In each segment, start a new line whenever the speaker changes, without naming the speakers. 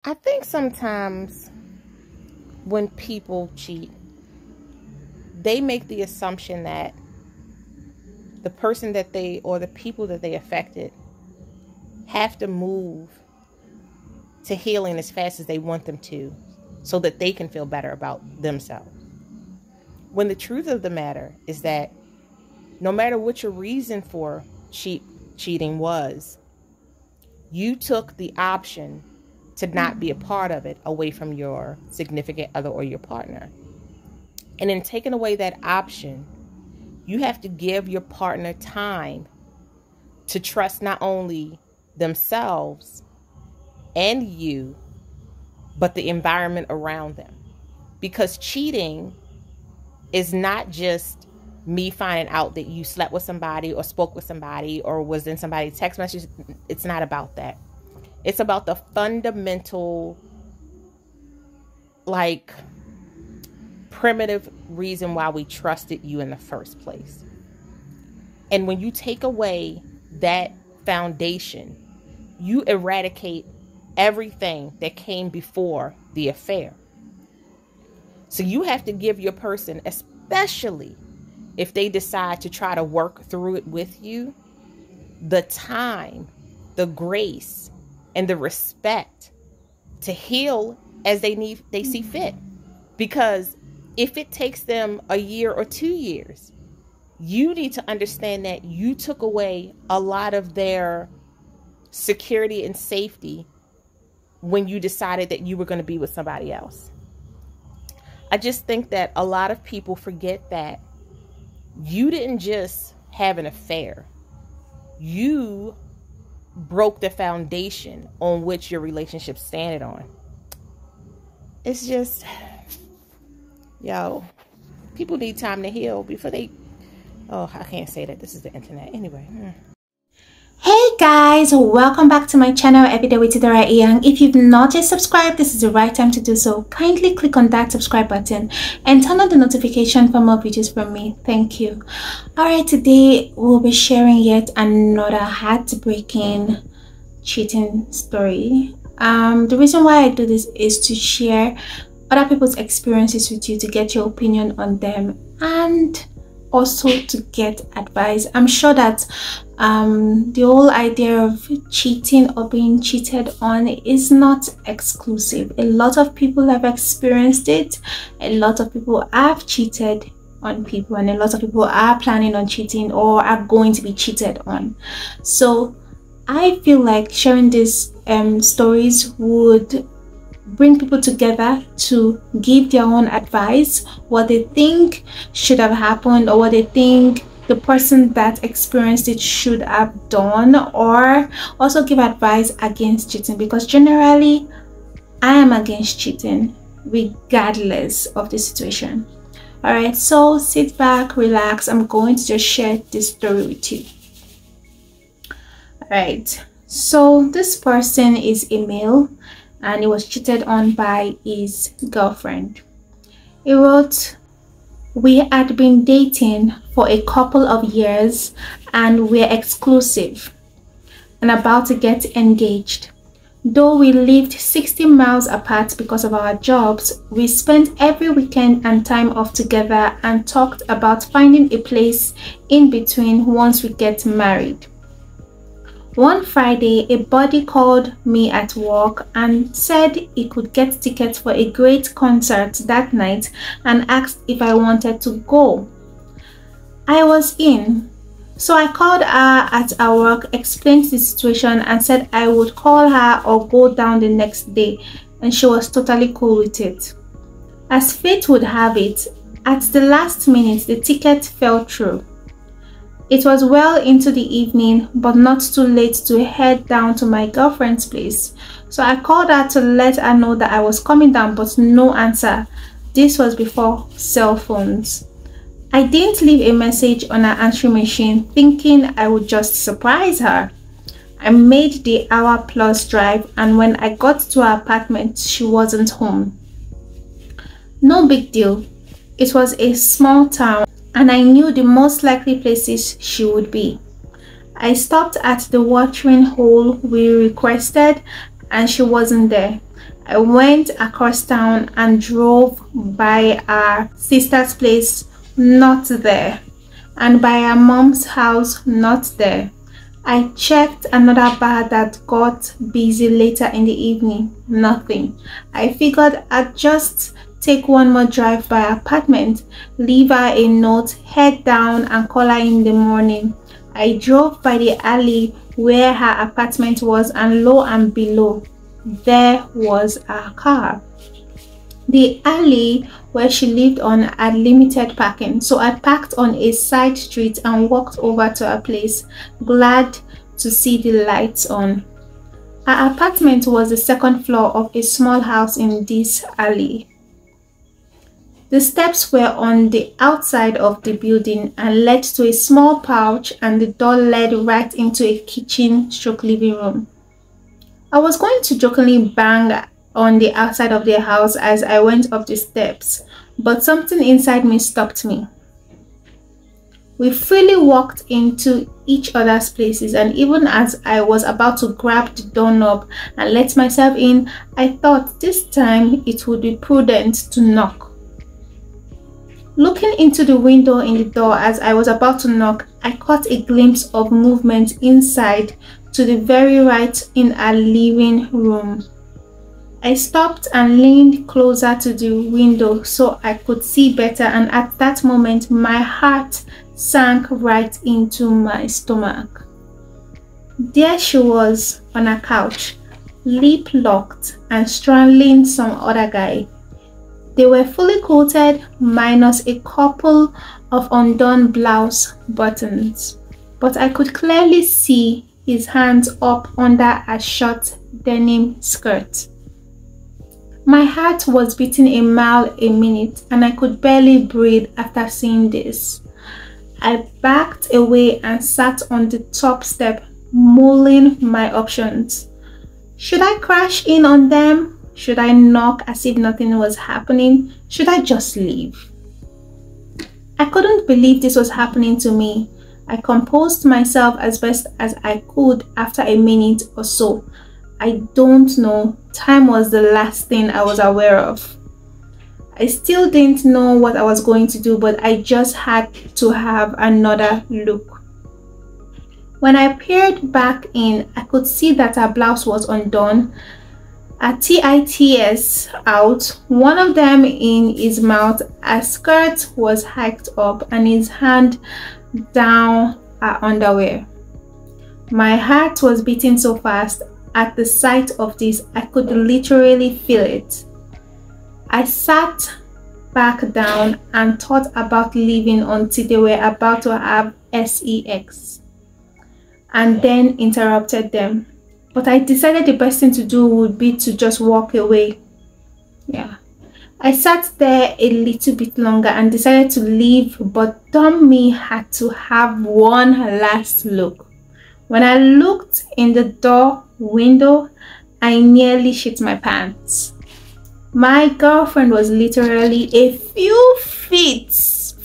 I think sometimes when people cheat, they make the assumption that the person that they or the people that they affected have to move to healing as fast as they want them to so that they can feel better about themselves. When the truth of the matter is that no matter what your reason for cheating was, you took the option to not be a part of it away from your significant other or your partner. And in taking away that option, you have to give your partner time to trust not only themselves and you, but the environment around them. Because cheating is not just me finding out that you slept with somebody or spoke with somebody or was in somebody's text message. It's not about that. It's about the fundamental, primitive reason why we trusted you in the first place. And when you take away that foundation, you eradicate everything that came before the affair. So you have to give your person, especially if they decide to try to work through it with you, the time, the grace, and the respect to heal as they see fit. Because if it takes them a year or 2 years, you need to understand that you took away a lot of their security and safety when you decided that you were going to be with somebody else. I just think that a lot of people forget that you didn't just have an affair. You broke the foundation on which your relationship standed on. It's just, people need time to heal before they, I can't say that. This is the internet. Anyway.
Hey guys, welcome back to my channel, Everyday with Tidora Young. If you've not yet subscribed, this is the right time to do so. Kindly click on that subscribe button and turn on the notification for more videos from me. Thank you. Alright, today we'll be sharing yet another heartbreaking cheating story. The reason why I do this is to share other people's experiences with you, to get your opinion on them, and also to get advice. I'm sure that the whole idea of cheating or being cheated on is not exclusive. A lot of people have experienced it. A lot of people have cheated on people, and a lot of people are planning on cheating or are going to be cheated on. So I feel like sharing these stories would bring people together to give their own advice, what they think should have happened, or what they think the person that experienced it should have done, or also give advice against cheating, because generally I am against cheating regardless of the situation. All right, so sit back, relax. I'm going to just share this story with you. All right, so this person is a male and he was cheated on by his girlfriend. He wrote, "We had been dating for a couple of years and we're exclusive and about to get engaged. Though we lived 60 miles apart because of our jobs, we spent every weekend and time off together and talked about finding a place in between once we get married. One Friday, a buddy called me at work and said he could get tickets for a great concert that night and asked if I wanted to go. I was in, so I called her at our work, explained the situation and said I would call her or go down the next day, and she was totally cool with it. As fate would have it, at the last minute the ticket fell through. It was well into the evening, but not too late to head down to my girlfriend's place. So I called her to let her know that I was coming down, but no answer. This was before cell phones. I didn't leave a message on her answering machine, thinking I would just surprise her. I made the hour-plus drive, and when I got to her apartment, she wasn't home. No big deal. It was a small town, and I knew the most likely places she would be. I stopped at the watering hole we requested and she wasn't there. I went across town and drove by our sister's place, not there, and by our mom's house, not there. I checked another bar that got busy later in the evening, nothing. I figured I'd just take one more drive by her apartment, leave her a note, head down and call her in the morning. I drove by the alley where her apartment was, and lo and below, there was her car. The alley where she lived on had limited parking, so I parked on a side street and walked over to her place, glad to see the lights on. Her apartment was the second floor of a small house in this alley. The steps were on the outside of the building and led to a small porch, and the door led right into a kitchen/living room. I was going to jokingly bang on the outside of the house as I went up the steps, but something inside me stopped me. We freely walked into each other's places, and even as I was about to grab the doorknob and let myself in, I thought this time it would be prudent to knock. Looking into the window in the door as I was about to knock, I caught a glimpse of movement inside to the very right in our living room. I stopped and leaned closer to the window so I could see better, and at that moment my heart sank right into my stomach. There she was on a couch, lip locked and strangling some other guy. They were fully coated minus a couple of undone blouse buttons, but I could clearly see his hands up under a short denim skirt. My heart was beating a mile a minute and I could barely breathe after seeing this. I backed away and sat on the top step, mulling my options. Should I crash in on them? Should I knock as if nothing was happening? Should I just leave? I couldn't believe this was happening to me. I composed myself as best as I could after a minute or so. I don't know. Time was the last thing I was aware of. I still didn't know what I was going to do, but I just had to have another look. When I peered back in, I could see that her blouse was undone, her tits out, one of them in his mouth, her skirt was hiked up, and his hand down her underwear. My heart was beating so fast. At the sight of this, I could literally feel it. I sat back down and thought about leaving until they were about to have sex, and then interrupted them. But I decided the best thing to do would be to just walk away. Yeah. I sat there a little bit longer and decided to leave, but dumb me had to have one last look. When I looked in the door window, I nearly shit my pants. My girlfriend was literally a few feet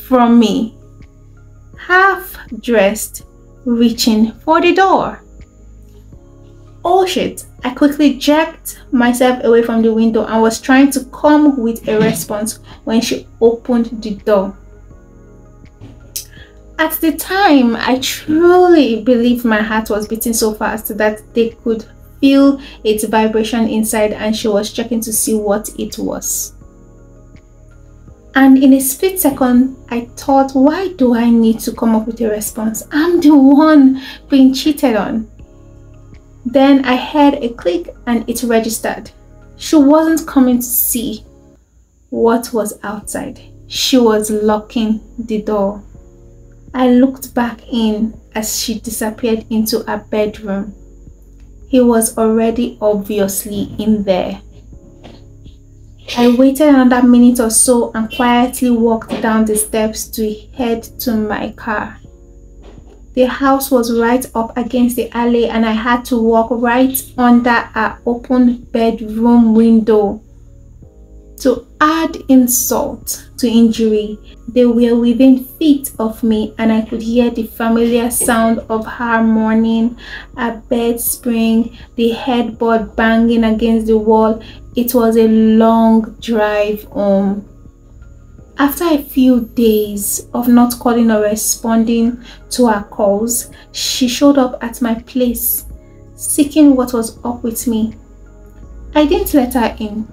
from me, half dressed, reaching for the door. Oh shit, I quickly jerked myself away from the window and was trying to come with a response when she opened the door. At the time, I truly believed my heart was beating so fast that they could feel its vibration inside, and she was checking to see what it was. And in a split second, I thought, why do I need to come up with a response? I'm the one being cheated on. Then I heard a click and it registered. She wasn't coming to see what was outside. She was locking the door. I looked back in as she disappeared into her bedroom. He was already obviously in there. I waited another minute or so and quietly walked down the steps to head to my car. The house was right up against the alley and I had to walk right under her open bedroom window. To add insult to injury, they were within feet of me and I could hear the familiar sound of her mourning, a bed spring, the headboard banging against the wall. It was a long drive home. After a few days of not calling or responding to her calls, she showed up at my place, seeking what was up with me. I didn't let her in.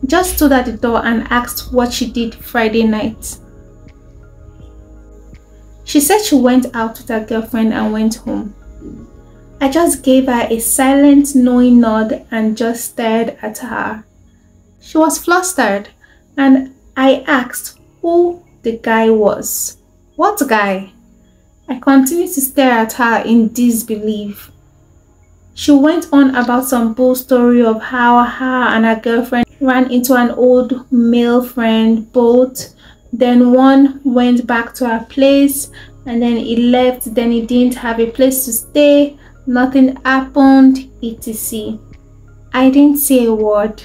Just stood at the door and asked what she did Friday night. She said she went out with her girlfriend and went home. I just gave her a silent knowing nod and just stared at her. She was flustered and I asked who the guy was. What guy? I continued to stare at her in disbelief. She went on about some bull story of how her and her girlfriend ran into an old male friend both. Then one went back to her place and then he left. Then he didn't have a place to stay. Nothing happened, etc. I didn't say a word.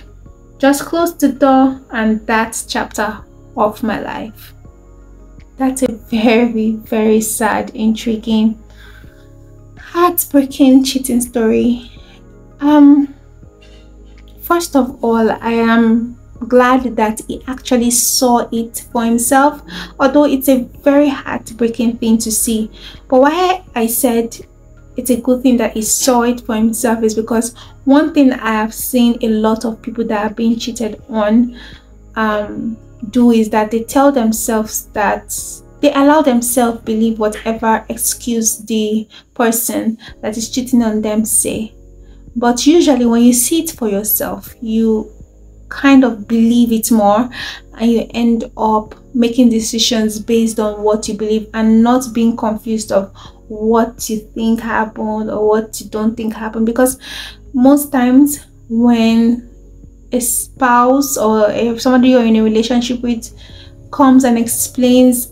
Just closed the door and that's chapter of my life. That's a very, very sad, intriguing, heartbreaking cheating story. First of all, I am glad that he actually saw it for himself, although it's a very heartbreaking thing to see. But why I said it's a good thing that he saw it for himself is because one thing I have seen a lot of people that are being cheated on do is that they tell themselves that they allow themselves believe whatever excuse the person that is cheating on them say. But usually when you see it for yourself, you kind of believe it more and you end up making decisions based on what you believe and not being confused of what you think happened or what you don't think happened. Because most times when a spouse or if somebody you're in a relationship with comes and explains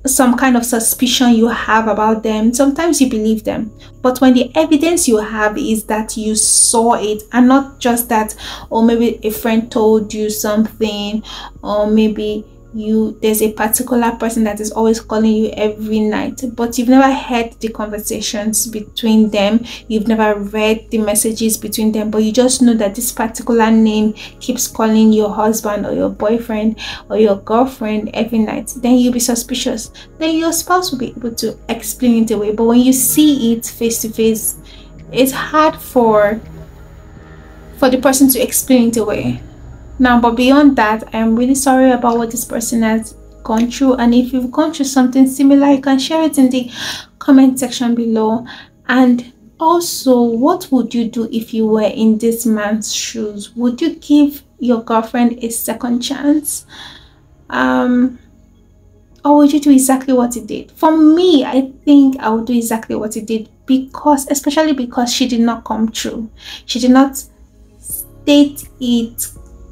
some kind of suspicion you have about them, sometimes you believe them. But when the evidence you have is that you saw it and not just that, or maybe a friend told you something, or maybe there's a particular person that is always calling you every night, but you've never heard the conversations between them, you've never read the messages between them, but you just know that this particular name keeps calling your husband or your boyfriend or your girlfriend every night, then you'll be suspicious. Then your spouse will be able to explain it away. But when you see it face to face, it's hard for the person to explain it away. Now, but beyond that, I'm really sorry about what this person has gone through, and if you've gone through something similar, you can share it in the comment section below. And also, what would you do if you were in this man's shoes? Would you give your girlfriend a second chance, or would you do exactly what he did? For me, I think I would do exactly what he did, especially because she did not come true. She did not state it,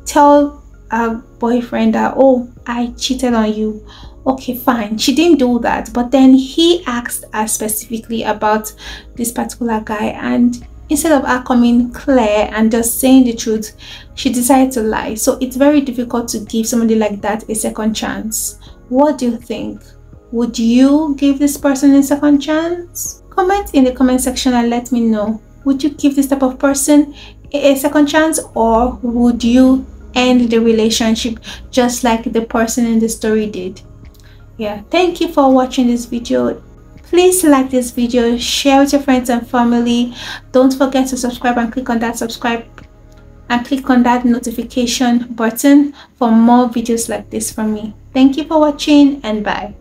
tell her boyfriend that, oh, I cheated on you. Okay, fine, she didn't do that. But then he asked her specifically about this particular guy, and instead of her coming clear and just saying the truth, she decided to lie. So it's very difficult to give somebody like that a second chance. What do you think? Would you give this person a second chance? Comment in the comment section and let me know. Would you give this type of person a second chance, or would you end the relationship just like the person in the story did? Yeah, thank you for watching this video. Please like this video, share with your friends and family. Don't forget to subscribe and click on that notification button for more videos like this from me. Thank you for watching and bye.